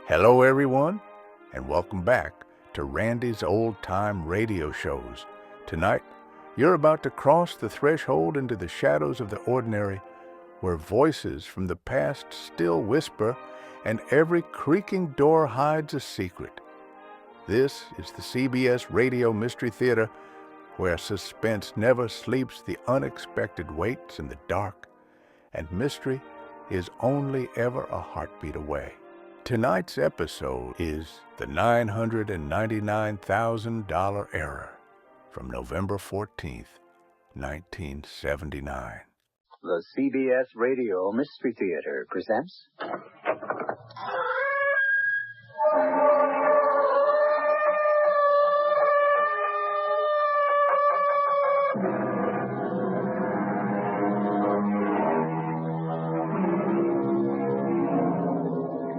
Hello, everyone, and welcome back to Randy's Old Time Radio Shows. Tonight, you're about to cross the threshold into the shadows of the ordinary, where voices from the past still whisper, and every creaking door hides a secret. This is the CBS Radio Mystery Theater, where suspense never sleeps, the unexpected waits in the dark, and mystery is only ever a heartbeat away. Tonight's episode is The $999,000 Error from November 14th, 1979. The CBS Radio Mystery Theater presents...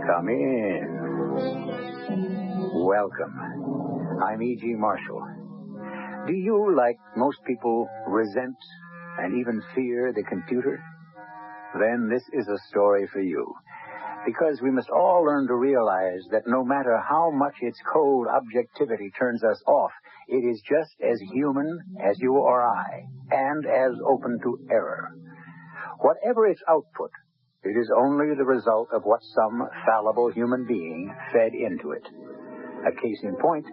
Come in. Welcome. I'm E.G. Marshall. Do you, like most people, resent and even fear the computer? Then this is a story for you. Because we must all learn to realize that no matter how much its cold objectivity turns us off, it is just as human as you or I, and as open to error. Whatever its output, it is only the result of what some fallible human being fed into it. A case in point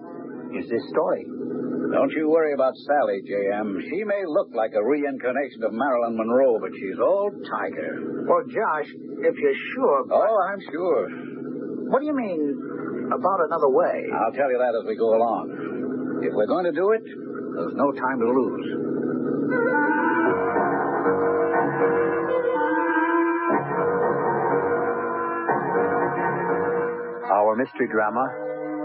is this story. Don't you worry about Sally, J.M. She may look like a reincarnation of Marilyn Monroe, but she's old tiger. Well, Josh, if you're sure... Oh, I'm sure. What do you mean, about another way? I'll tell you that as we go along. If we're going to do it, there's no time to lose. Our mystery drama,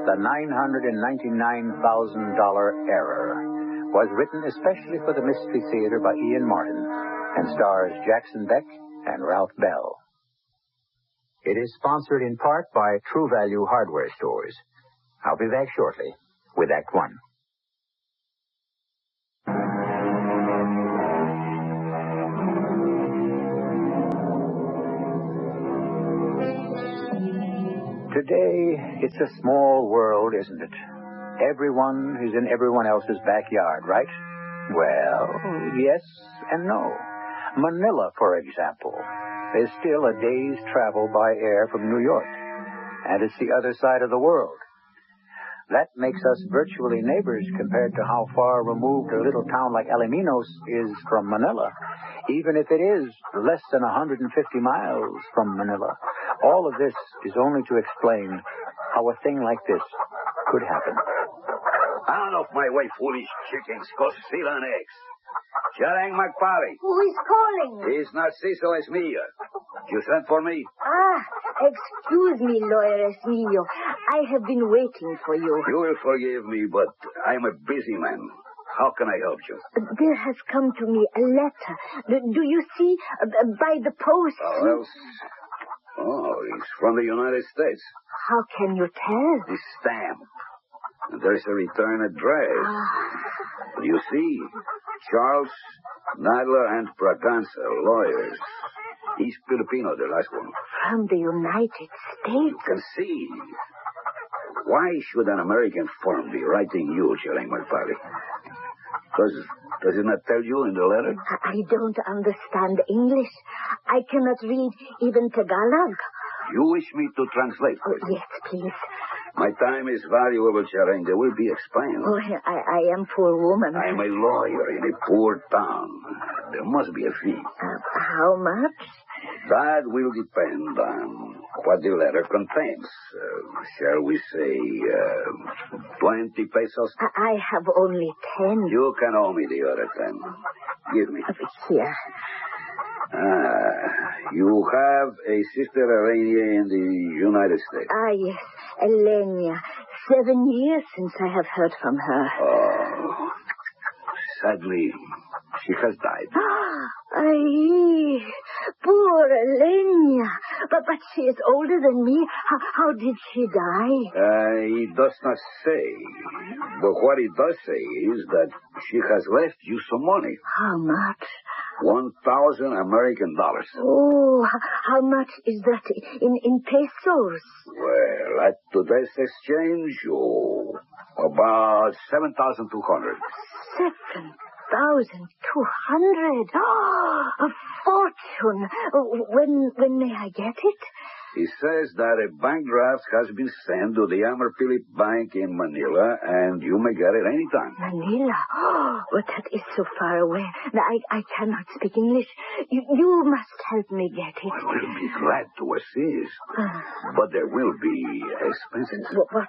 The $999,000 Error, was written especially for the Mystery Theater by Ian Martin and stars Jackson Beck and Ralph Bell. It is sponsored in part by True Value Hardware Stores. I'll be back shortly with Act One. Today, it's a small world, isn't it? Everyone is in everyone else's backyard, right? Well, yes and no. Manila, for example, is still a day's travel by air from New York, and it's the other side of the world. That makes us virtually neighbors compared to how far removed a little town like Alaminos is from Manila, even if it is less than 150 miles from Manila. All of this is only to explain how a thing like this could happen. Out of my way, foolish chickens. Go steal an eggs. Jarang Magpari. Who is calling? It's not Cecil, it's me. You sent for me? Excuse me, Lawyer Esmillo. I have been waiting for you. You will forgive me, but I'm a busy man. How can I help you? There has come to me a letter. Do you see? By the post. Oh, it's from the United States. How can you tell? The stamp. There's a return address. You see, Charles Nadler and Braganza, lawyers. He's Filipino, the last one. From the United States? You can see. Why should an American firm be writing you, Jarang Magpari? Does it not tell you in the letter? I don't understand English. I cannot read even Tagalog. You wish me to translate? Oh, yes, please. My time is valuable, Jarang. There will be explained. Oh, I am poor woman. I'm a lawyer in a poor town. There must be a fee. How much? That will depend on what the letter contains. Shall we say 20 pesos? I have only 10. You can owe me the other 10. Give me. Here. You have a sister Arania in the United States. Yes, Elenia. 7 years since I have heard from her. Oh, sadly, she has died. Poor Elenia. But she is older than me. How did she die? It does not say. But what it does say is that she has left you some money. How much? 1,000 American dollars. Oh, how much is that in pesos? Well, Well, at today's exchange, about 7,200. 7,200. Oh, a fortune. When may I get it? He says that a bank draft has been sent to the Philip Bank in Manila, and you may get it anytime. Manila? Oh, but that is so far away. I cannot speak English. You must help me get it. I will be glad to assist. But there will be expenses. What,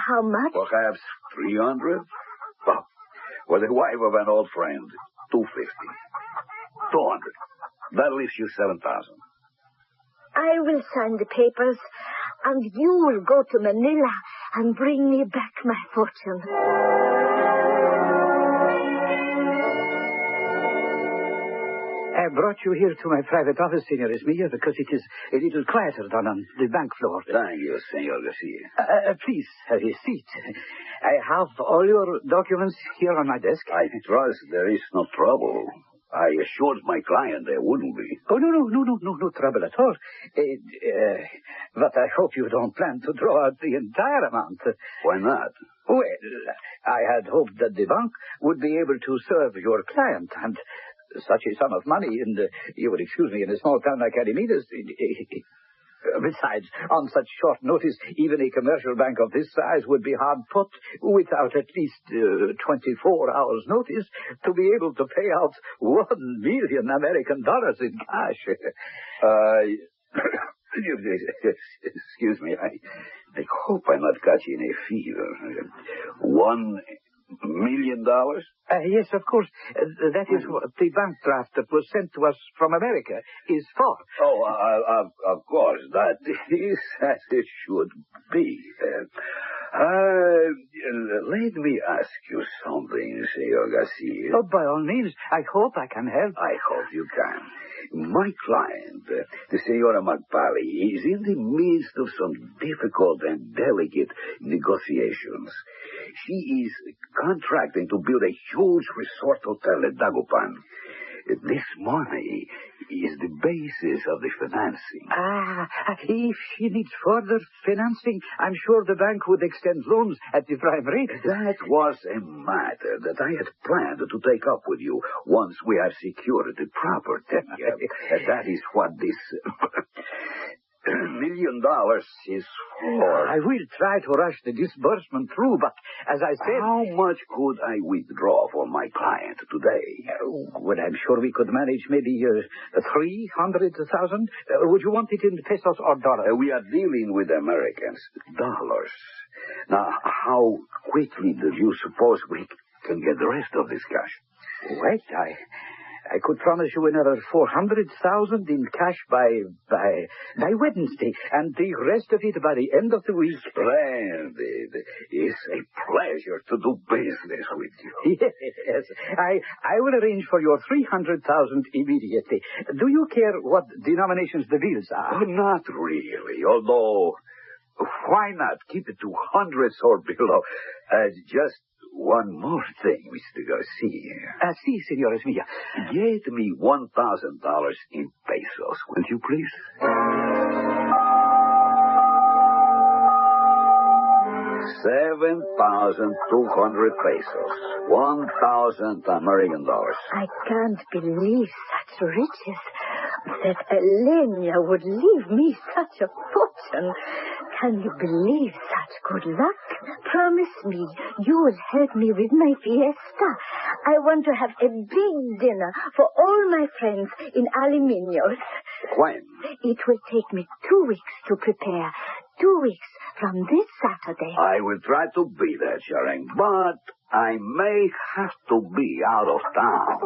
how much? Perhaps 300? Oh, for the wife of an old friend, 250. 200. That leaves you 7,000. I will sign the papers, and you will go to Manila and bring me back my fortune. I brought you here to my private office, Senor Esmilla, because it is a little quieter than on the bank floor. Thank you, Senor Garcia. Please, have a seat. I have all your documents here on my desk. I trust there is no trouble. I assured my client there wouldn't be. Oh, no trouble at all. But I hope you don't plan to draw out the entire amount. Why not? Well, I had hoped that the bank would be able to serve your client, and such a sum of money, and you would excuse me, in a small town like Arimidas. Besides, on such short notice, even a commercial bank of this size would be hard put, without at least 24 hours' notice, to be able to pay out $1 million American dollars in cash. Excuse me, I hope I'm not catching a fever. $1 million? Yes, of course. That is what the bank draft that was sent to us from America is for. Oh, of course. That is as it should be. Let me ask you something, Senor Garcia. Oh, by all means. I hope I can help. I hope you can. My client, the Senora McPally, is in the midst of some difficult and delicate negotiations. She is contracting to build a huge resort hotel at Dagupan. This money is the basis of the financing. If she needs further financing, I'm sure the bank would extend loans at the prime rate. That was a matter that I had planned to take up with you once we have secured the property. That is what this $1 million is for. I will try to rush the disbursement through, but as I said... How much could I withdraw for my client today? Well, I'm sure we could manage maybe 300,000. Would you want it in pesos or dollars? We are dealing with Americans. Dollars. Now, how quickly do you suppose we can get the rest of this cash? Wait, I could promise you another 400,000 in cash by Wednesday, and the rest of it by the end of the week. Splendid. It's a pleasure to do business with you. Yes, I will arrange for your 300,000 immediately. Do you care what denominations the bills are? Not really, although why not keep it to hundreds or below? Just one more thing, Mr. Garcia. Si, Senor Esmilla. Get me $1,000 in pesos, will you please? 7,200 pesos. 1,000 American dollars. I can't believe such riches. That Elena would leave me such a fortune. Can you believe such good luck? Promise me you will help me with my fiesta. I want to have a big dinner for all my friends in Aluminios. When? It will take me 2 weeks to prepare. 2 weeks from this Saturday. I will try to be there, Sharon, but I may have to be out of town.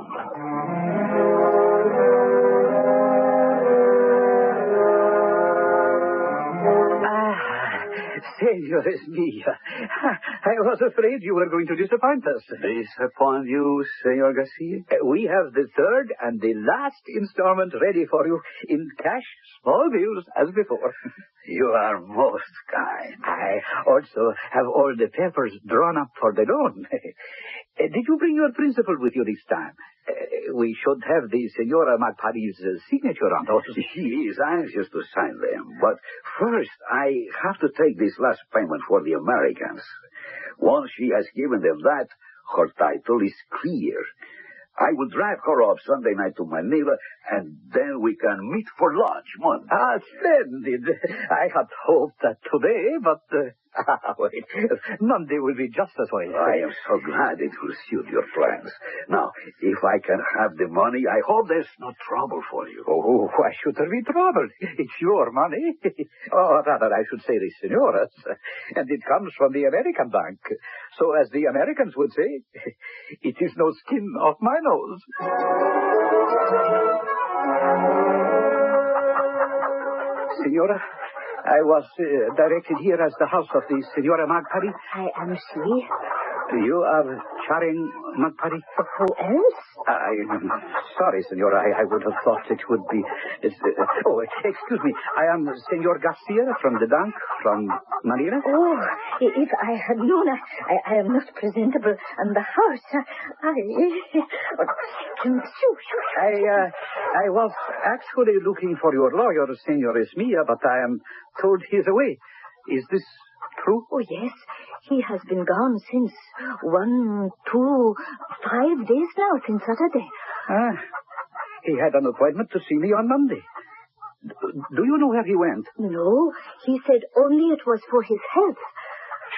Senor Esmilla, I was afraid you were going to disappoint us. Disappoint you, Senor Garcia? We have the third and the last installment ready for you in cash, small bills, as before. You are most kind. I also have all the papers drawn up for the loan. Did you bring your principal with you this time? We should have the Senora Magpari's signature on those. He is anxious to sign them, but first I have to take this last payment for the Americans. Once she has given them that, her title is clear. I will drive her off Sunday night to Manila, and then we can meet for lunch Monday. Splendid. I had hoped that today, but... wait. Monday will be just as well. I am so glad it will suit your plans. Now, if I can have the money, I hope there's no trouble for you. Oh, why should there be trouble? It's your money. Or rather, I should say the Senora's. And it comes from the American bank. So, as the Americans would say, it is no skin off my nose. Senora, I was directed here as the house of the Senora Magpari. I am she. You are Charing Magpari? Who else? I'm sorry, Senora. I would have thought it would be... excuse me. I am Senor Garcia from the bank, from Manila. Oh, if I had known, I am not presentable. And the house, I was actually looking for your lawyer, Senor Esmia, but I am told he's away. Is this true? Oh, yes. He has been gone since 1, 2, 5 days now, since Saturday. He had an appointment to see me on Monday. Do you know where he went? No, he said only it was for his health.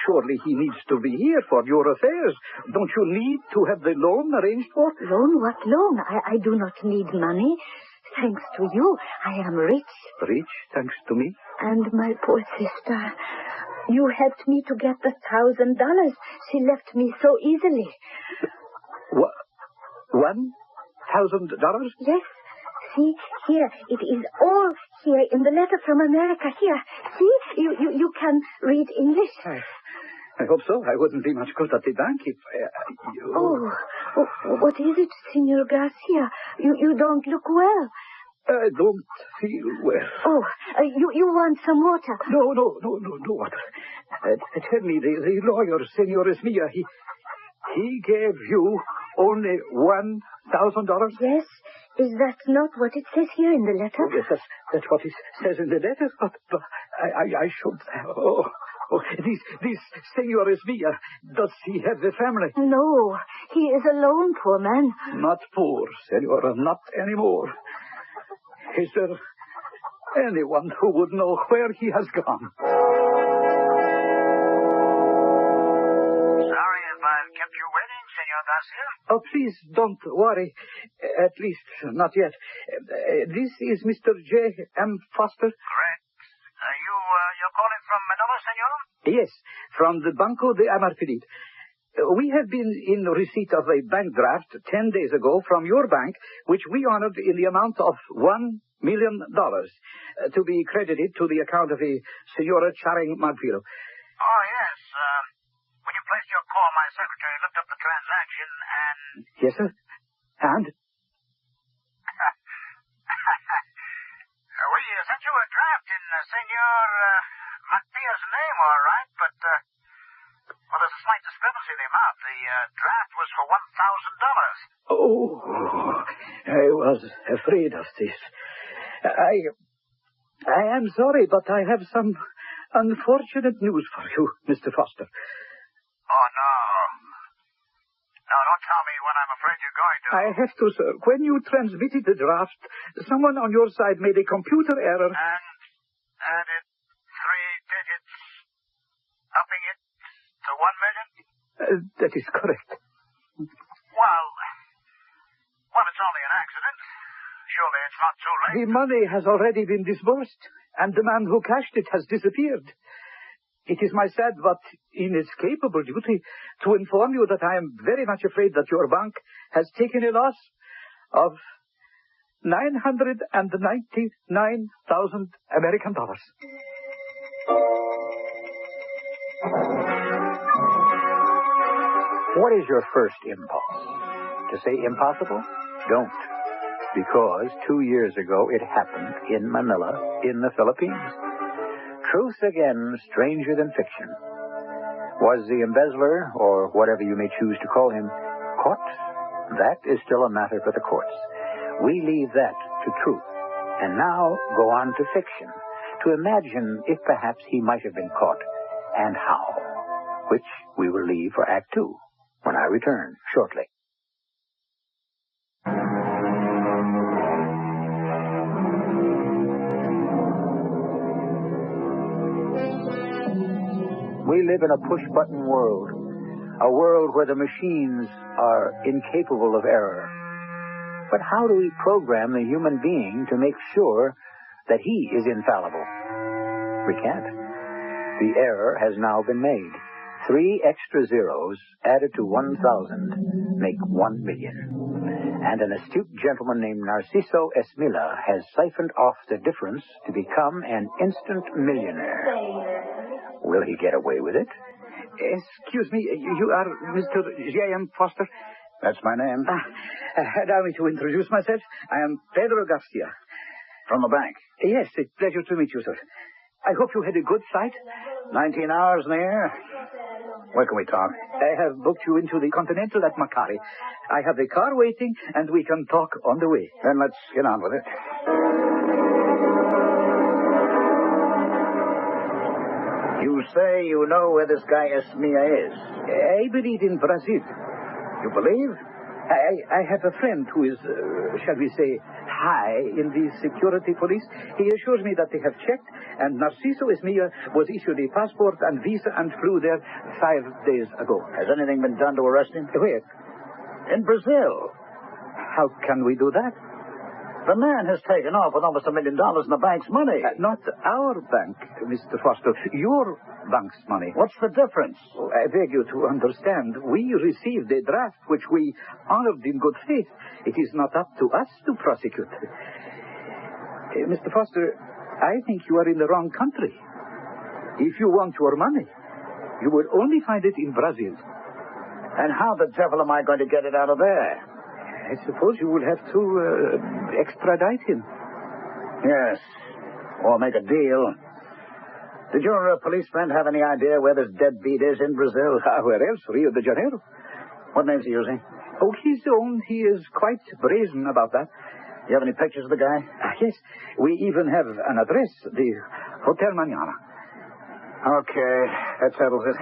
Surely he needs to be here for your affairs. Don't you need to have the loan arranged for? Loan? What loan? I do not need money. Thanks to you, I am rich. Rich, thanks to me? And my poor sister. You helped me to get the $1,000. She left me so easily. What? $1,000? Yes. See, here, it is all here in the letter from America. Here, see, you can read English. I hope so. I wouldn't be much good at the bank if you... Oh, what is it, Senor Garcia? You don't look well. I don't feel well. Oh, you want some water? No water. Tell me, the lawyer, Senor Esmia, he gave you only $1,000? Yes. Is that not what it says here in the letter? Oh, yes, that's what it says in the letter, but I should... Oh, this Senor Esmia, does he have a family? No, he is alone, poor man. Not poor, Senora, not anymore. Is there anyone who would know where he has gone? Sorry if I've kept you waiting, Senor Garcia. Oh, please don't worry. At least, not yet. This is Mr. J. M. Foster. Correct. You're calling from Manila, Senor? Yes, from the Banco de Amarfilit. We have been in receipt of a bank draft 10 days ago from your bank, which we honored in the amount of $1 million to be credited to the account of a Senora Charing Magpiro. Oh, yes. When you placed your call, my secretary looked up the transaction and... Yes, sir. And? We sent you a draft in Senor Magpiro's name, all right, but... Well, there's a slight discrepancy in the amount. The draft was for $1,000. Oh, I was afraid of this. I am sorry, but I have some unfortunate news for you, Mr. Foster. Oh, no. No, don't tell me when I'm afraid you're going to. I have to, sir. When you transmitted the draft, someone on your side made a computer error. And added 3 digits, upping it to 1 million? That is correct. Well, it's only an accident. Surely it's not too late. The money has already been disbursed, and the man who cashed it has disappeared. It is my sad but inescapable duty to inform you that I am very much afraid that your bank has taken a loss of $999,000 American dollars. What is your first impulse? To say impossible? Don't. Because 2 years ago it happened in Manila, in the Philippines. Truth again, stranger than fiction. Was the embezzler, or whatever you may choose to call him, caught, that is still a matter for the courts. We leave that to truth. And now go on to fiction, to imagine if perhaps he might have been caught, and how, which we will leave for Act Two, when I return shortly. We live in a push-button world, a world where the machines are incapable of error. But how do we program the human being to make sure that he is infallible? We can't. The error has now been made. 3 extra zeros added to 1,000 make 1 million. And an astute gentleman named Narciso Esmilla has siphoned off the difference to become an instant millionaire. Will he get away with it? Excuse me, you are Mr. J.M. Foster? That's my name. Allow me to introduce myself. I am Pedro Garcia. From the bank. Yes, a pleasure to meet you, sir. I hope you had a good flight. 19 hours in the air. Where can we talk? I have booked you into the Continental at Macari. I have the car waiting, and we can talk on the way. Then let's get on with it. You say you know where this guy Esmilla is? I believe in Brazil. You believe? I have a friend who is, shall we say, high in the security police. He assures me that they have checked, and Narciso Esmilla was issued a passport and visa and flew there 5 days ago. Has anything been done to arrest him? Where? In Brazil. How can we do that? The man has taken off with almost $1 million in the bank's money. Not our bank, Mr. Foster. Your bank's money. What's the difference? Oh, I beg you to understand. We received a draft which we honored in good faith. It is not up to us to prosecute. Mr. Foster, I think you are in the wrong country. If you want your money, you will only find it in Brazil. And how the devil am I going to get it out of there? I suppose you will have to extradite him. Yes. Or make a deal. Did your police friend have any idea where this deadbeat is in Brazil? Where else? Rio de Janeiro. What name's he using? Oh, his own. He is quite brazen about that. You have any pictures of the guy? Yes. We even have an address. The Hotel Manana. Okay. That settles it.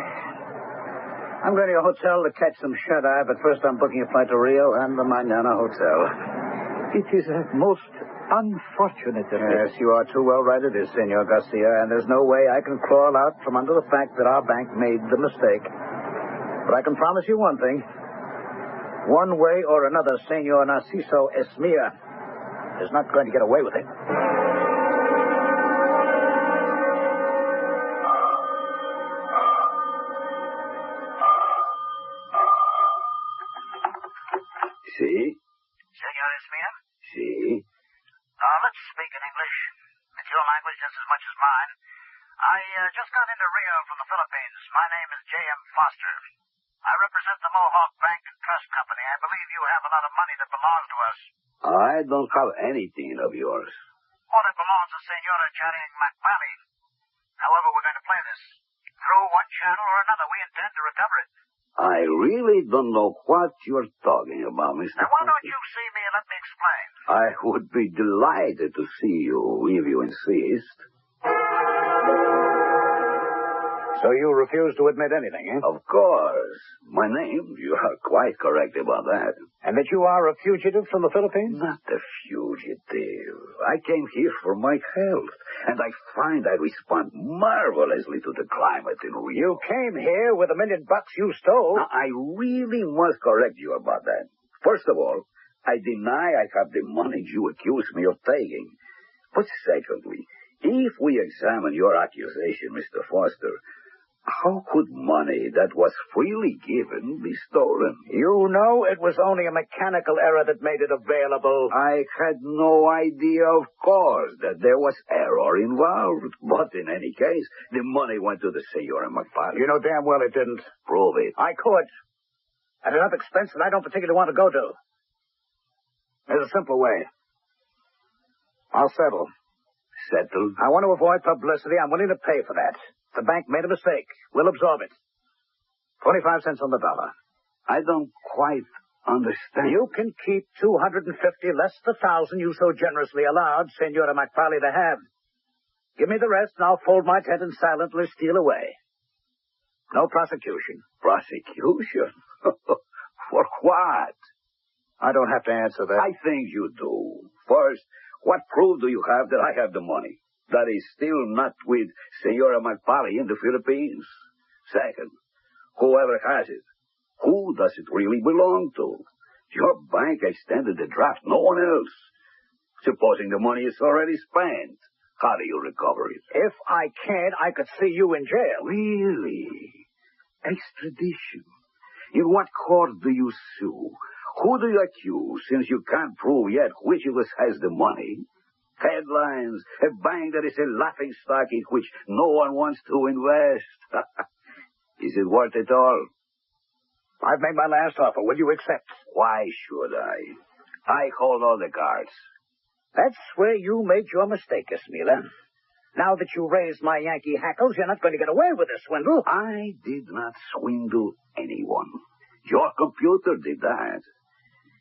I'm going to a hotel to catch some shut-eye, but first I'm booking a flight to Rio and the Manana Hotel. It is a most unfortunate affair. Yes, you are too well right it is, Senor Garcia, and there's no way I can crawl out from under the fact that our bank made the mistake. But I can promise you one thing. One way or another, Senor Narciso Esmilla is not going to get away with it. See? Senor Esmilla? See? Let's speak in English. It's your language just as much as mine. I just got into Rio from the Philippines. My name is J.M. Foster. I represent the Mohawk Bank and Trust Company. I believe you have a lot of money that belongs to us. I don't have anything of yours. Well, it belongs to Senora Channing McMalley. However, we're going to play this. Through one channel or another, we intend to recover it. I really don't know what you're talking about, Mr. Now, why don't you see me and let me explain? I would be delighted to see you if you insist. So you refuse to admit anything, eh? Of course. My name, you are quite correct about that. And that you are a fugitive from the Philippines? Not a fugitive. I came here for my health, and I find I respond marvelously to the climate in Rio. You came here with $1 million you stole. Now, I really must correct you about that. First of all, I deny I have the money you accuse me of taking. But secondly, if we examine your accusation, Mr. Foster, how could money that was freely given be stolen? You know it was only a mechanical error that made it available. I had no idea, of course, that there was error involved. But in any case, the money went to the Senora McFarlane. You know damn well it didn't. Prove it. I could. At enough expense that I don't particularly want to go to. There's a simple way. I'll settle. Settled? I want to avoid publicity. I'm willing to pay for that. The bank made a mistake. We'll absorb it. 25 cents on the dollar. I don't quite understand. You can keep 250 less the 1,000 you so generously allowed Senora McFarley to have. Give me the rest, and I'll fold my tent and silently steal away. No prosecution. Prosecution? For what? I don't have to answer that. I think you do. First, what proof do you have that I have the money? That is still not with Senora McFarley in the Philippines. Second, whoever has it, who does it really belong to? Your bank extended the draft, no one else. Supposing the money is already spent, how do you recover it? If I can't, I could see you in jail. Really? Extradition? In what court do you sue? Who do you accuse, since you can't prove yet which of us has the money? Headlines, a bank that is a laughingstock in which no one wants to invest. Is it worth it all? I've made my last offer. Will you accept? Why should I? I hold all the cards. That's where you made your mistake, Esmila. Now that you raised my Yankee hackles, you're not going to get away with a swindle. I did not swindle anyone. Your computer did that.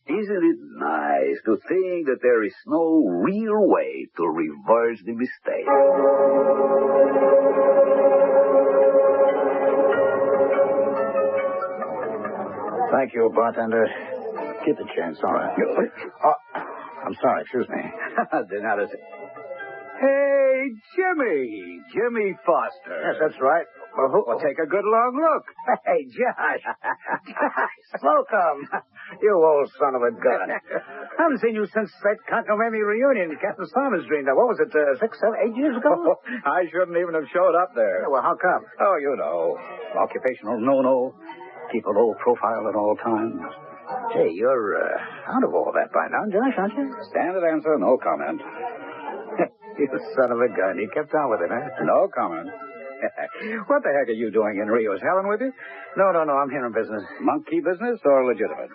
Isn't it nice to think that there is no real way to reverse the mistake? Thank you, bartender. Keep the change, all right. I'm sorry, excuse me. Hey, Jimmy. Jimmy Foster. Yes, that's right. Well, take a good long look. Hey, Josh. Welcome. You old son of a gun. Haven't seen you since that Concomitant reunion Captain Simons dreamed of. What was it, 6, 7, 8 years ago? I shouldn't even have showed up there. Yeah, well, how come? Oh, you know, occupational no-no. Keep a low profile at all times. Hey, you're out of all that by now, Josh, aren't you? Standard answer, no comment. You son of a gun. You kept on with it, huh? No comment. What the heck are you doing in Rio? Is Helen with you? No. I'm here in business. Monkey business or legitimate?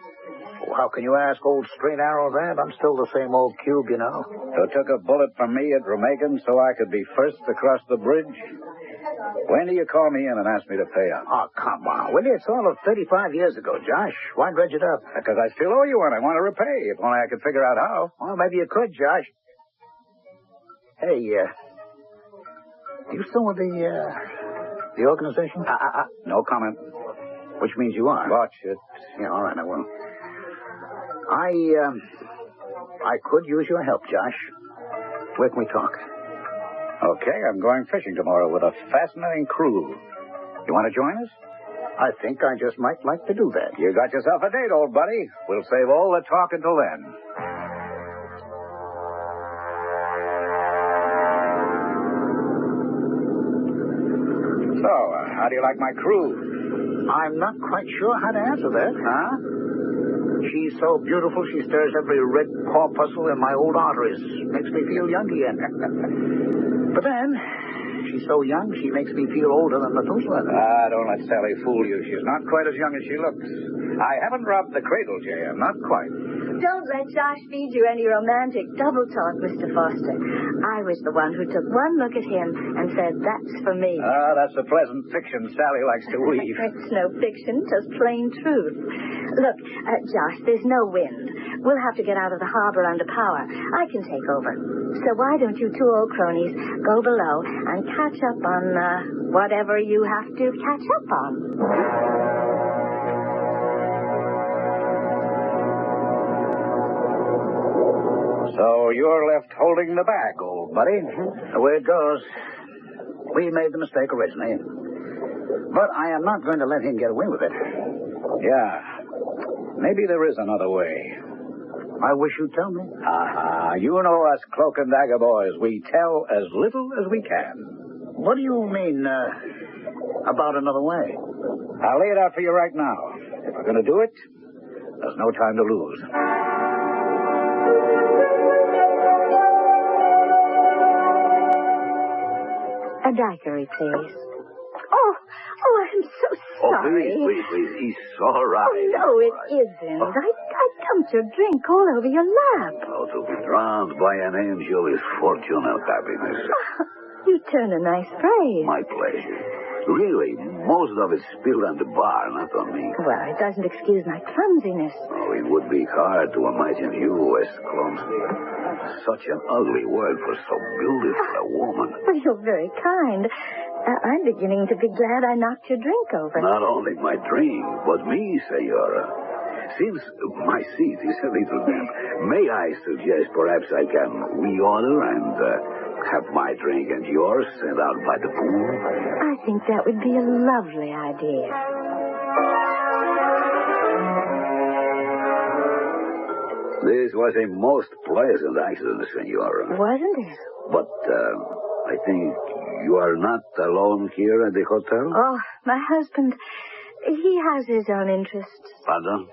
Well, how can you ask old Straight Arrow that? I'm still the same old cube, you know. Who took a bullet from me at Remagen so I could be first across the bridge? When do you call me in and ask me to pay up? Oh, come on, will you? It's all of 35 years ago, Josh. Why dredge it up? Because I still owe you one. I want to repay. If only I could figure out how. Well, maybe you could, Josh. Hey, you still with the organization? No comment. Which means you are. Watch it. Yeah, all right, I will. I could use your help, Josh. Where can we talk? Okay, I'm going fishing tomorrow with a fascinating crew. You want to join us? I think I just might like to do that. You got yourself a date, old buddy. We'll save all the talk until then. So, how do you like my crew? I'm not quite sure how to answer that. Huh? She's so beautiful, she stirs every red corpuscle in my old arteries. Makes me feel young again. But then, she's so young, she makes me feel older than Methuselah. Don't let Sally fool you. She's not quite as young as she looks. I haven't robbed the cradle, J.M. Not quite. Don't let Josh feed you any romantic double talk, Mr. Foster. I was the one who took one look at him and said, that's for me. That's a pleasant fiction Sally likes to weave. It's no fiction, just plain truth. Look, Josh, there's no wind. We'll have to get out of the harbor under power. I can take over. So why don't you two old cronies go below and catch up on whatever you have to catch up on? So you're left holding the bag, old buddy. The way it goes. We made the mistake originally. But I am not going to let him get away with it. Yeah. Maybe there is another way. I wish you'd tell me. You know us cloak and dagger boys. We tell as little as we can. What do you mean, about another way? I'll lay it out for you right now. If we're going to do it, there's no time to lose. A daiquiri, please. Oh, I'm so sorry. Please. It's all right. Oh, no, it isn't. I dumped your drink all over your lap. Oh, to be drowned by an angel is fortune and happiness. You turn a nice phrase. My pleasure. Really, most of it spilled on the bar, not on me. Well, it doesn't excuse my clumsiness. Oh, it would be hard to imagine you as clumsy. Such an ugly word for so beautiful a woman. Well, you're very kind. I'm beginning to be glad I knocked your drink over. Not only my drink, but me, Senora. Since my seat is a little damp, may I suggest perhaps I can reorder and have my drink and yours sent out by the pool? I think that would be a lovely idea. This was a most pleasant accident, Senora. Wasn't it? But I think you are not alone here at the hotel? Oh, my husband, he has his own interests. Pardon?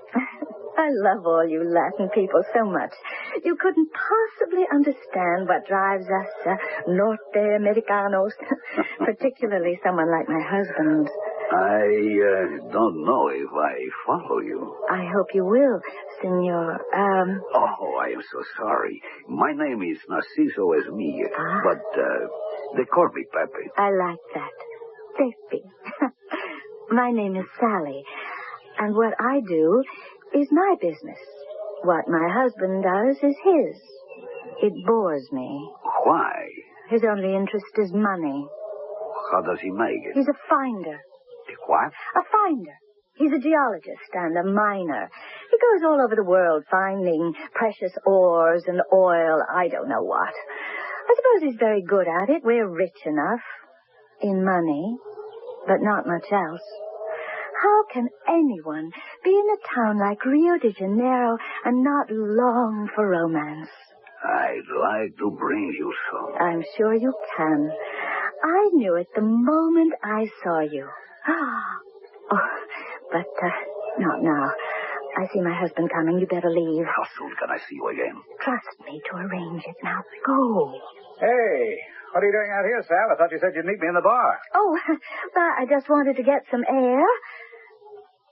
I love all you Latin people so much. You couldn't possibly understand what drives us Norte Americanos, particularly someone like my husband. I don't know if I follow you. I hope you will, Senor. Oh, I am so sorry. My name is Narciso Esmilla, but they call me Pepe. I like that. Pepe. My name is Sally, and what I do is my business. What my husband does is his. It bores me. Why? His only interest is money. How does he make it? He's a finder. A what? A finder. He's a geologist and a miner. He goes all over the world finding precious ores and oil, I don't know what. I suppose he's very good at it. We're rich enough in money, but not much else. How can anyone be in a town like Rio de Janeiro and not long for romance? I'd like to bring you some. I'm sure you can. I knew it the moment I saw you. Oh, but not now. I see my husband coming. You better leave. How soon can I see you again? Trust me to arrange it. Now, go. Hey, what are you doing out here, Sal? I thought you said you'd meet me in the bar. Oh, well, I just wanted to get some air.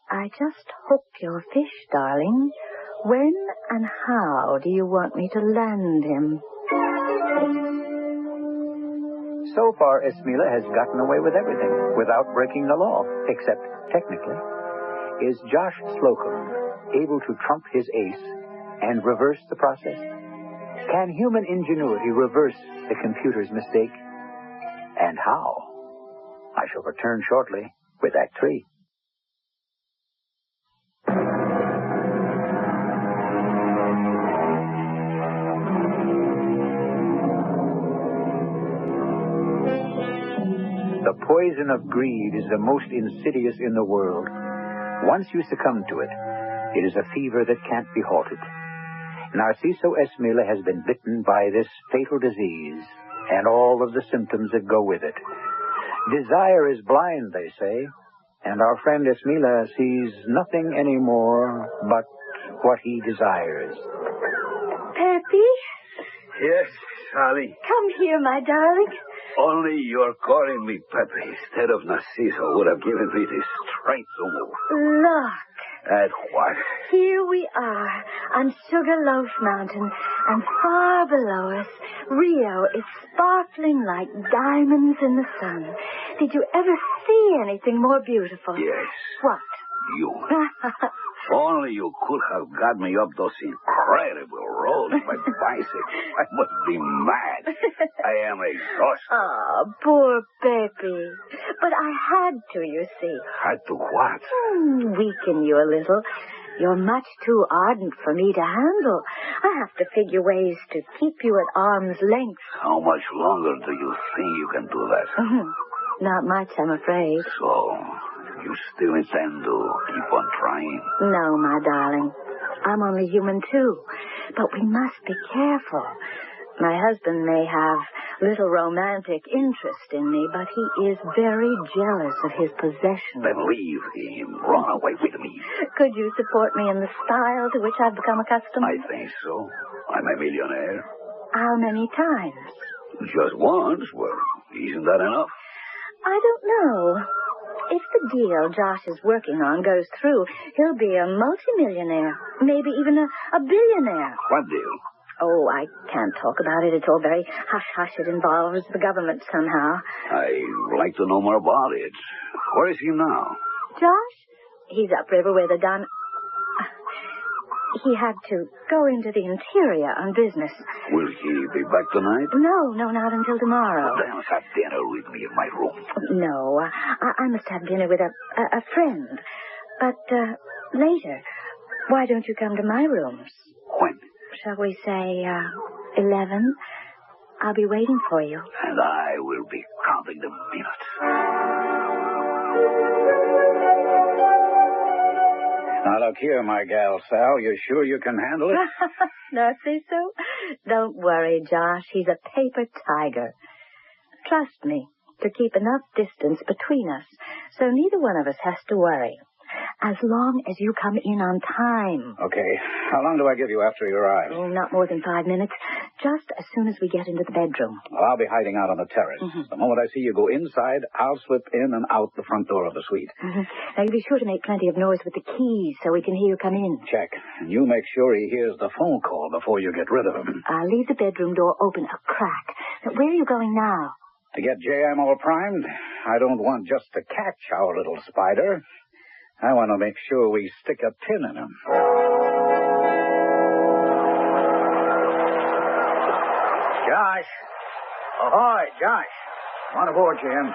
I just hooked your fish, darling. When and how do you want me to land him? So far, Esmila has gotten away with everything without breaking the law, except technically. Is Josh Slocum able to trump his ace and reverse the process? Can human ingenuity reverse the computer's mistake? And how? I shall return shortly with Act 3. The poison of greed is the most insidious in the world. Once you succumb to it, it is a fever that can't be halted. Narciso Esmila has been bitten by this fatal disease and all of the symptoms that go with it. Desire is blind, they say, and our friend Esmila sees nothing anymore but what he desires. Pepe? Yes, Sally. Come here, my darling. Only your calling me Pepe instead of Narciso would have given me the strength to move. Look. At what? Here we are on Sugarloaf Mountain, and far below us, Rio is sparkling like diamonds in the sun. Did you ever see anything more beautiful? Yes. What? You. Only you could have got me up those incredible roads by bicycle. I must be mad. I am exhausted. Oh, poor Pepe. But I had to, you see. Had to what? Weaken you a little. You're much too ardent for me to handle. I have to figure ways to keep you at arm's length. How much longer do you think you can do that? Not much, I'm afraid. So, you still intend to keep on trying? No, my darling. I'm only human, too. But we must be careful. My husband may have little romantic interest in me, but he is very jealous of his possession. Then leave him. Run away with me. Could you support me in the style to which I've become accustomed? I think so. I'm a millionaire. How many times? Just once? Well, isn't that enough? I don't know. If the deal Josh is working on goes through, he'll be a multimillionaire, maybe even a billionaire. What deal? Oh, I can't talk about it. It's all very hush-hush. It involves the government somehow. I'd like to know more about it. Where is he now? Josh? He's upriver where the Don... He had to go into the interior on business. Will he be back tonight? No, not until tomorrow. Then have dinner with me in my room. No, I must have dinner with a friend. But later. Why don't you come to my rooms? When? Shall we say 11? I'll be waiting for you. And I will be counting the minutes. Now, look here, my gal, Sal. You sure you can handle it? Narciso? Don't worry, Josh. He's a paper tiger. Trust me, to keep enough distance between us so neither one of us has to worry. As long as you come in on time. Okay. How long do I give you after you arrive? Oh, not more than 5 minutes. Just as soon as we get into the bedroom. Well, I'll be hiding out on the terrace. The moment I see you go inside, I'll slip in and out the front door of the suite. Now, you be sure to make plenty of noise with the keys so we can hear you come in. Check. And you make sure he hears the phone call before you get rid of him. I'll leave the bedroom door open a crack. Now, where are you going now? To get J.M. all primed, I don't want just to catch our little spider. I want to make sure we stick a pin in him. Josh. Ahoy, Josh. On aboard, Jim.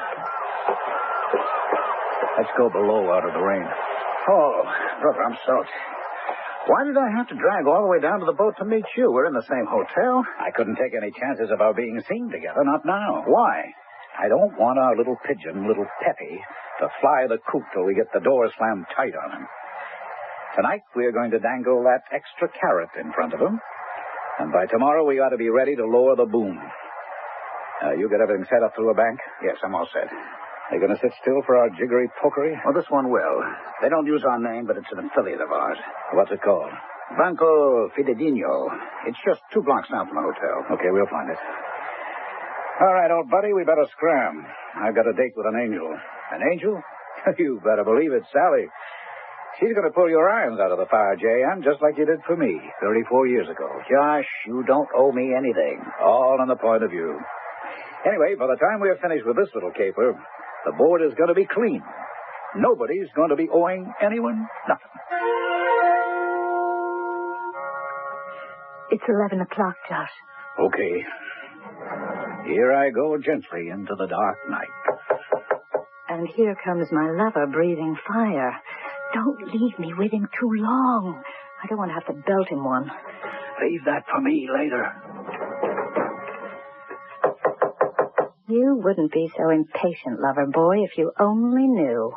Let's go below out of the rain. Oh, brother, I'm soaked. Why did I have to drag all the way down to the boat to meet you? We're in the same hotel. I couldn't take any chances of our being seen together, not now. Why? I don't want our little pigeon, little Peppy, to fly the coop till we get the door slammed tight on him. Tonight, we're going to dangle that extra carrot in front of him. And by tomorrow, we ought to be ready to lower the boom. You get everything set up through a bank? Yes, I'm all set. Are you going to sit still for our jiggery pokery? Well, this one will. They don't use our name, but it's an affiliate of ours. What's it called? Banco Fidedino. It's just 2 blocks down from the hotel. Okay, we'll find it. All right, old buddy, we better scram. I've got a date with an angel. An angel? You better believe it, Sally. She's going to pull your irons out of the fire, J.M., just like you did for me 34 years ago. Josh, you don't owe me anything. All on the point of view. Anyway, by the time we're finished with this little caper, the board is going to be clean. Nobody's going to be owing anyone nothing. It's 11 o'clock, Josh. Okay. Here I go gently into the dark night. And here comes my lover breathing fire. Don't leave me with him too long. I don't want to have to belt him one. Leave that for me later. You wouldn't be so impatient, lover boy, if you only knew.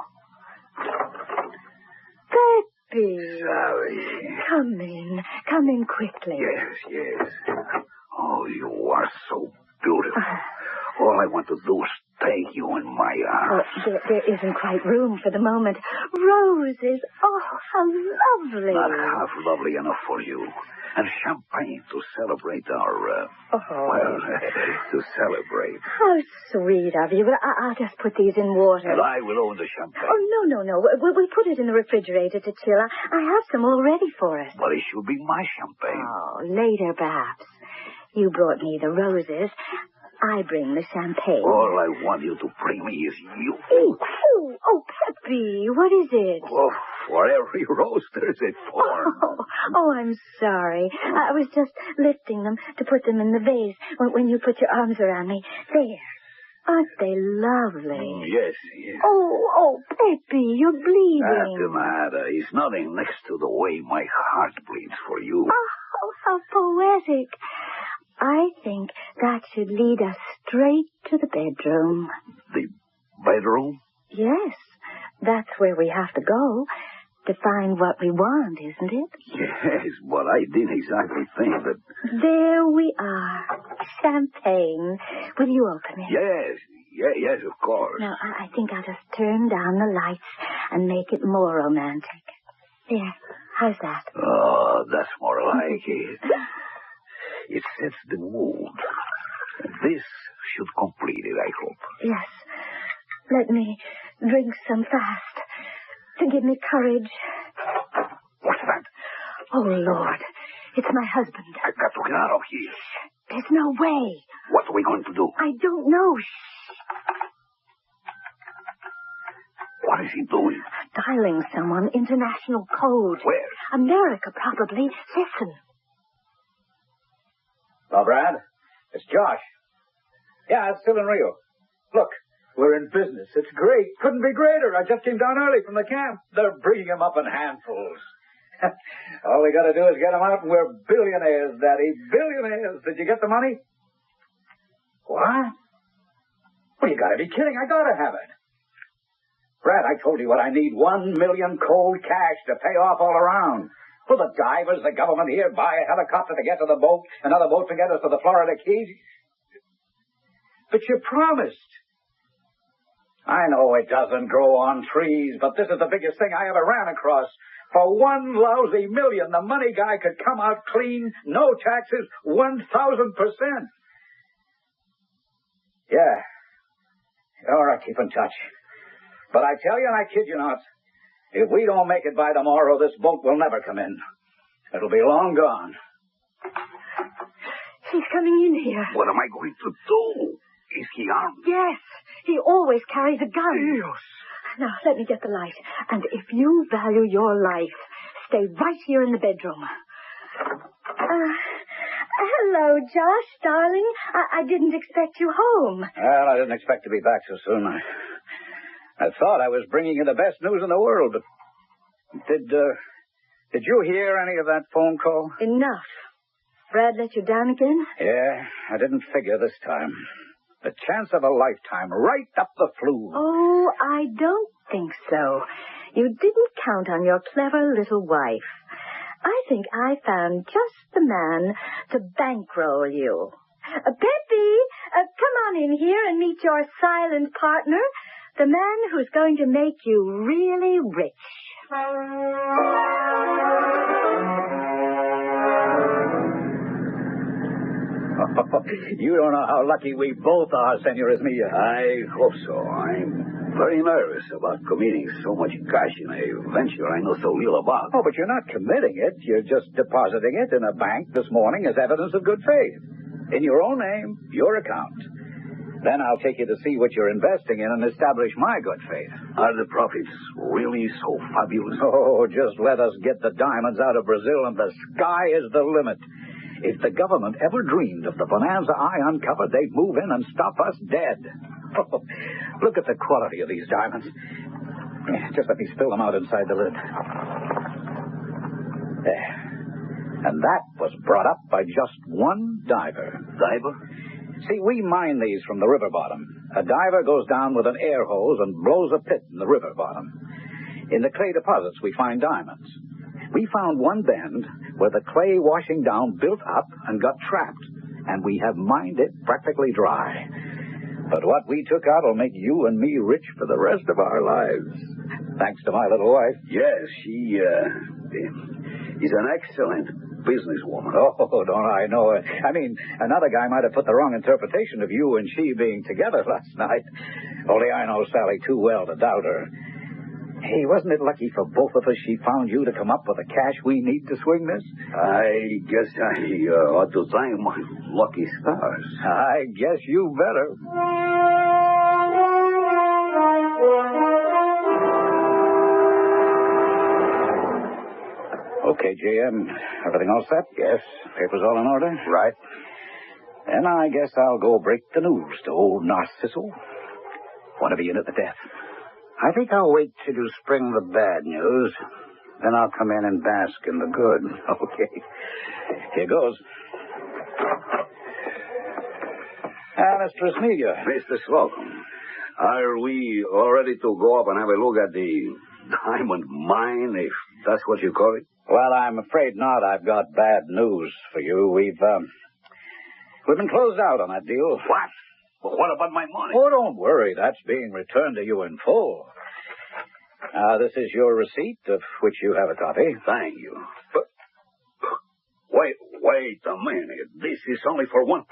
Becky! Sally. Come in quickly. Yes. Oh, you are so beautiful. All I want to do is take you in my arms. There isn't quite room for the moment. Roses. Oh, how lovely. Not half lovely enough for you. And champagne to celebrate our, to celebrate. How sweet of you. But I'll just put these in water. And I will own the champagne. Oh, no. We'll put it in the refrigerator to chill. I have some all ready for us. But it should be my champagne. Oh, later, perhaps. You brought me the roses. I bring the champagne. All I want you to bring me is you. Oh, Peppy, what is it? Oh, for every rose there's a thorn. Oh, I'm sorry. I was just lifting them to put them in the vase when you put your arms around me. There. Aren't they lovely? Yes. Oh, Peppy, you're bleeding. Not the matter. It's nothing next to the way my heart bleeds for you. Oh, how poetic. I think that should lead us straight to the bedroom. The bedroom? Yes. That's where we have to go to find what we want, isn't it? Yes, but I didn't exactly think that... There we are. Champagne. Will you open it? Yes, of course. Now, I think I'll just turn down the lights and make it more romantic. There. How's that? Oh, that's more like it. It sets the mood. This should complete it, I hope. Yes. Let me drink some fast to give me courage. What's that? Oh, Lord. It's my husband. I've got to get out of here. There's no way. What are we going to do? I don't know. What is he doing? Dialing someone. International code. Where? America, probably. Listen. Hello, Brad. It's Josh. Yeah, it's still in Rio. Look, we're in business. It's great. Couldn't be greater. I just came down early from the camp. They're bringing them up in handfuls. All we got to do is get them out, and we're billionaires, Daddy. Billionaires. Did you get the money? What? Well, you got to be kidding. I got to have it. Brad, I told you what I need. 1 million cold cash to pay off all around. Will the divers, the government here, buy a helicopter to get to the boat, another boat to get us to the Florida Keys? But you promised. I know it doesn't grow on trees, but this is the biggest thing I ever ran across. For 1 lousy million, the money guy could come out clean, no taxes, 1,000%. Yeah. All right, keep in touch. But I tell you, and I kid you not, if we don't make it by tomorrow, this boat will never come in. It'll be long gone. He's coming in here. What am I going to do? Is he armed? Yes. He always carries a gun. Dios. Now, let me get the light. And if you value your life, stay right here in the bedroom. Hello, Josh, darling. I didn't expect you home. Well, I didn't expect to be back so soon. I thought I was bringing you the best news in the world, but did you hear any of that phone call? Enough. Brad let you down again? Yeah, I didn't figure this time. The chance of a lifetime, right up the flue. Oh, I don't think so. You didn't count on your clever little wife. I think I found just the man to bankroll you. Peppy, come on in here and meet your silent partner, the man who's going to make you really rich. You don't know how lucky we both are, Senor Esmilla. I hope so. I'm very nervous about committing so much cash in a venture I know so little about. Oh, but you're not committing it. You're just depositing it in a bank this morning as evidence of good faith. In your own name, your account. Then I'll take you to see what you're investing in and establish my good faith. Are the profits really so fabulous? Oh, just let us get the diamonds out of Brazil and the sky is the limit. If the government ever dreamed of the bonanza I uncovered, they'd move in and stop us dead. Oh, look at the quality of these diamonds. Just let me spill them out inside the lid. There. And that was brought up by just one diver. Diver? See, we mine these from the river bottom. A diver goes down with an air hose and blows a pit in the river bottom. In the clay deposits, we find diamonds. We found one bend where the clay washing down built up and got trapped, and we have mined it practically dry. But what we took out will make you and me rich for the rest of our lives. Thanks to my little wife. Yes, she is an excellent businesswoman. Oh, don't I know it. I mean, another guy might have put the wrong interpretation of you and she being together last night. Only I know Sally too well to doubt her. Hey, wasn't it lucky for both of us she found you to come up with the cash we need to swing this? I guess I ought to thank my lucky stars. I guess you better. Okay, JM. Everything all set? Yes. Papers all in order? Right. Then I guess I'll go break the news to old Narciso. Want to be in at the death. I think I'll wait till you spring the bad news. Then I'll come in and bask in the good. Okay. Here goes. Mr. Esmilla. Mr. Slocum, are we all ready to go up and have a look at the diamond mine, if that's what you call it? Well, I'm afraid not. I've got bad news for you. We've been closed out on that deal. What? Well, what about my money? Oh, don't worry. That's being returned to you in full. This is your receipt, of which you have a copy. Thank you. But wait a minute. This is only for $1,000.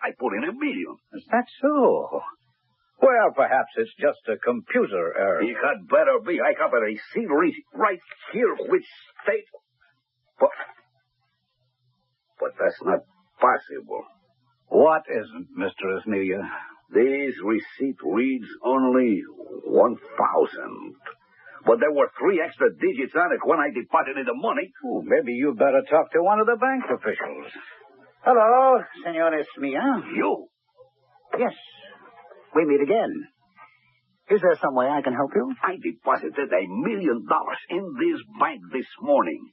I put in $1 million. Is that so? Well, perhaps it's just a computer error. It had better be. I have a receipt right here which states... but that's not possible. What isn't, Mr. Asmelia? This receipt reads only 1,000. But there were 3 extra digits on it when I deposited the money. Oh, maybe you better talk to one of the bank officials. Hello, Senor Esmia. You? Yes, we meet again. Is there some way I can help you? I deposited $1 million in this bank this morning.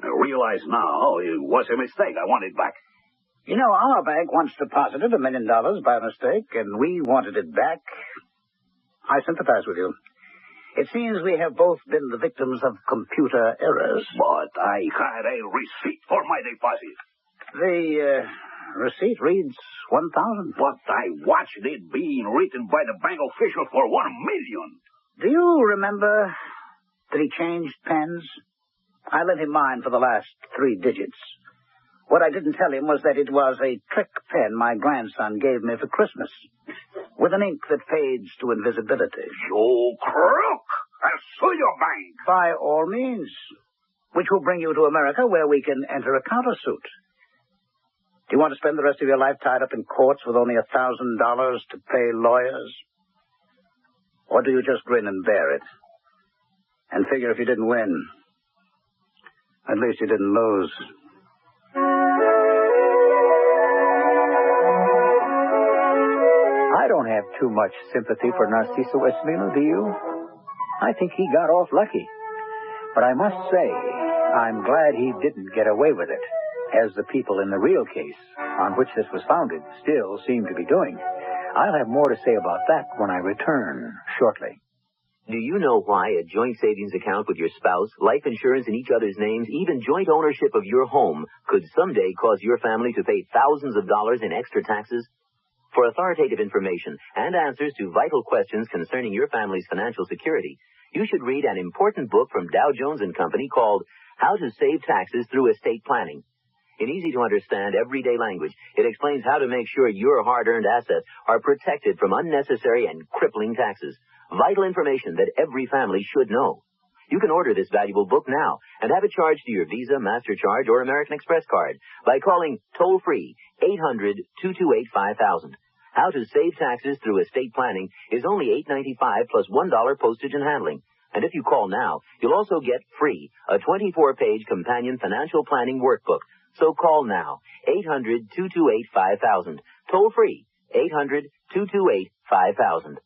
I realize now it was a mistake. I want it back. You know, our bank once deposited $1 million by mistake, and we wanted it back. I sympathize with you. It seems we have both been the victims of computer errors. But I had a receipt for my deposit. The receipt reads 1,000. But I watched it being written by the bank official for $1 million. Do you remember that he changed pens? I lent him mine for the last 3 digits. What I didn't tell him was that it was a trick pen my grandson gave me for Christmas, with an ink that fades to invisibility. You crook! I'll sue your bank. By all means, which will bring you to America where we can enter a countersuit. Do you want to spend the rest of your life tied up in courts with only $1,000 to pay lawyers? Or do you just grin and bear it? And figure if you didn't win, at least you didn't lose. I don't have too much sympathy for Narciso Esmino, do you? I think he got off lucky. But I must say, I'm glad he didn't get away with it, as the people in the real case, on which this was founded, still seem to be doing. I'll have more to say about that when I return shortly. Do you know why a joint savings account with your spouse, life insurance in each other's names, even joint ownership of your home could someday cause your family to pay thousands of dollars in extra taxes? For authoritative information and answers to vital questions concerning your family's financial security, you should read an important book from Dow Jones & Company called How to Save Taxes Through Estate Planning. In easy-to-understand, everyday language, it explains how to make sure your hard-earned assets are protected from unnecessary and crippling taxes. Vital information that every family should know. You can order this valuable book now and have it charged to your Visa, MasterCard, or American Express card by calling toll-free 800-228-5000. How to Save Taxes Through Estate Planning is only $8.95 plus $1 postage and handling. And if you call now, you'll also get free a 24-page companion financial planning workbook. So call now, 800-228-5000. Toll free, 800-228-5000.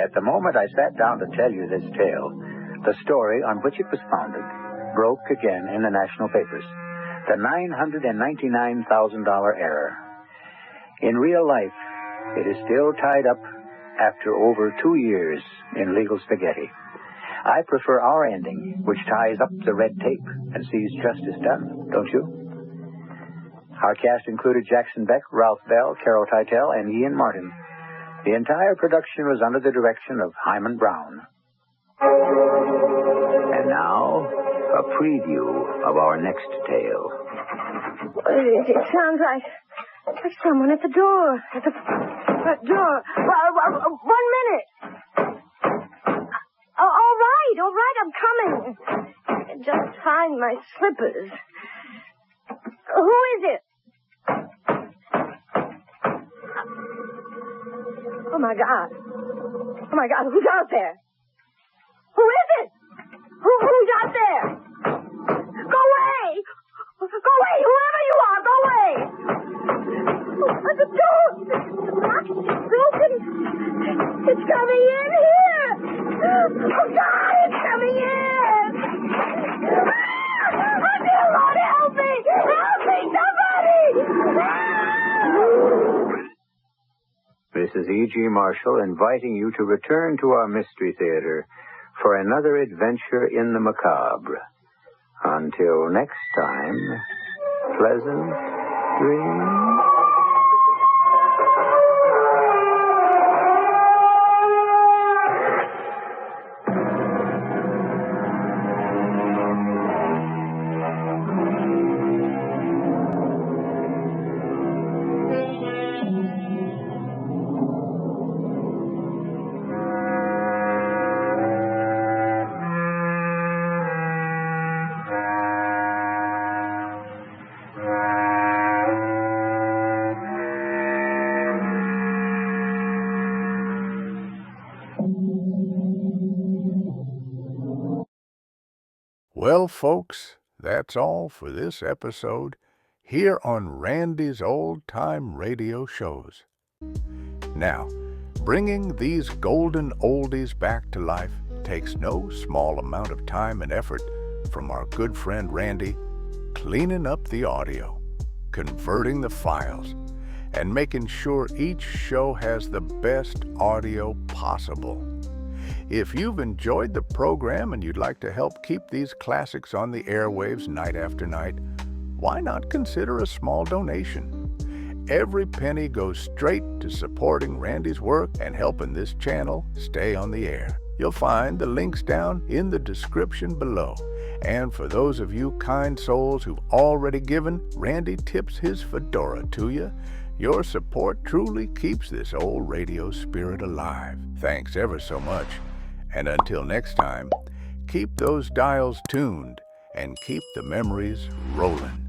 At the moment I sat down to tell you this tale, the story on which it was founded broke again in the national papers. The $999,000 error. In real life, it is still tied up after over 2 years in legal spaghetti. I prefer our ending, which ties up the red tape and sees justice done, don't you? Our cast included Jackson Beck, Ralph Bell, Carol Teitel, and Ian Martin. The entire production was under the direction of Hyman Brown. And now, a preview of our next tale. It sounds like someone at the door. At the front door. 1 minute. All right, I'm coming. Just find my slippers. Who is it? Oh, my God, who's out there? Who is it? Who's out there? Go away! Go away, whoever you are, go away! The door! The lock is broken. It's coming in here! Oh, God, it's coming in! Oh, dear Lord, help me! Help me, somebody! This is E.G. Marshall inviting you to return to our Mystery Theater for another adventure in the macabre. Until next time, pleasant dreams. Well, folks, that's all for this episode here on Randy's Old Time Radio Shows. Now, bringing these golden oldies back to life takes no small amount of time and effort from our good friend Randy, cleaning up the audio, converting the files, and making sure each show has the best audio possible. If you've enjoyed the program and you'd like to help keep these classics on the airwaves night after night, why not consider a small donation? Every penny goes straight to supporting Randy's work and helping this channel stay on the air. You'll find the links down in the description below. And for those of you kind souls who've already given, Randy tips his fedora to you. Your support truly keeps this old radio spirit alive. Thanks ever so much. And until next time, keep those dials tuned and keep the memories rolling.